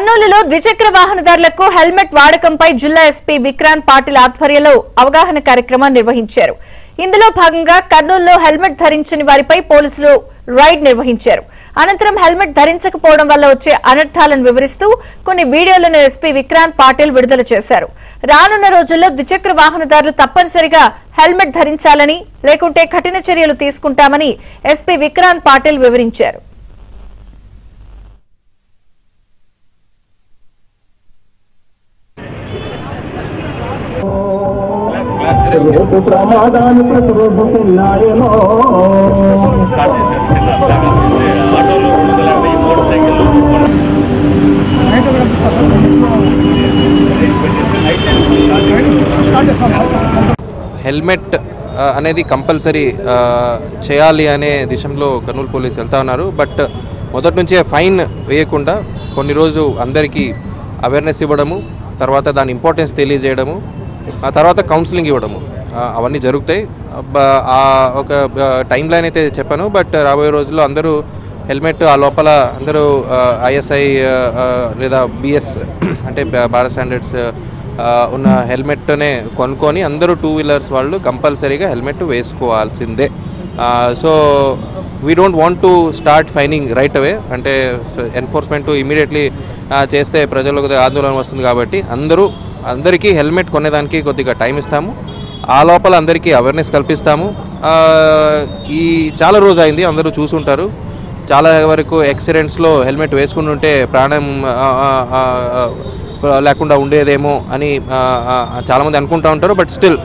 కర్నూలులో ద్విచక్ర వాహనదారులకు హెల్మెట్ వాడకంపై జిల్లా ఎస్పీ విక్రాంత్ పాటిల్ ఆధ్వర్యంలో అవగాహన కార్యక్రమం నిర్వహించారు. ఇందులో భాగంగా కర్నూలులో హెల్మెట్ ధరించని వారిపై పోలీసులు రైడ్ నిర్వహించారు. అనంతరం హెల్మెట్ ధరించకపోవడం వల్ల వచ్చే అనర్థాలను వివరిస్తూ కొన్ని వీడియోలను ఎస్పీ విక్రాంత్ పాటిల్ విడుదల చేశారు. రానున్న రోజుల్లో ద్విచక్ర వాహనదారులు తప్పనిసరిగా హెల్మెట్ ధరించాలని, లేకుంటే కఠిన చర్యలు తీసుకుంటామని ఎస్పీ విక్రాంత్ పాటిల్ వివరించారు. ప్రమాదాన్ని ప్రతిరోధుతున్నాయేమో హెల్మెట్ అనేది కంపల్సరీ చేయాలి అనే దిశలో కర్నూలు పోలీసు వెళ్తా ఉన్నారు. బట్ మొదటి నుంచే ఫైన్ వేయకుండా కొన్ని రోజు అందరికీ అవేర్నెస్ ఇవ్వడము, తర్వాత దాని ఇంపార్టెన్స్ తెలియజేయడము, ఆ తర్వాత కౌన్సిలింగ్ ఇవ్వడము అవన్నీ జరుగుతాయి. ఒక టైం లైన్ అయితే చెప్పాను. బట్ రాబోయే రోజుల్లో అందరూ హెల్మెట్ ఆ లోపల అందరూ ఐఎస్ఐ లేదా బిఎస్ అంటే భారత్ స్టాండర్డ్స్ ఉన్న హెల్మెట్నే కొనుక్కొని అందరూ టూ వీలర్స్ వాళ్ళు కంపల్సరీగా హెల్మెట్ వేసుకోవాల్సిందే. So we don't want to start fining right away. అంటే ఎన్ఫోర్స్మెంట్ ఇమీడియట్లీ చేస్తే ప్రజలకు ఆందోళన వస్తుంది. కాబట్టి అందరికీ హెల్మెట్ కొనేదానికి కొద్దిగా టైం ఇస్తాము. ఆ లోపల అందరికీ అవేర్నెస్ కల్పిస్తాము. ఈ చాలా రోజు అయింది, అందరూ చూసుంటారు. చాలా వరకు యాక్సిడెంట్స్లో హెల్మెట్ వేసుకుని ఉంటే ప్రాణం లేకుండా ఉండేదేమో అని చాలామంది అనుకుంటూ ఉంటారు. But still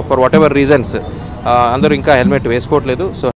for what ever reasons అందరూ ఇంకా హెల్మెట్ వేసుకోవట్లేదు. సో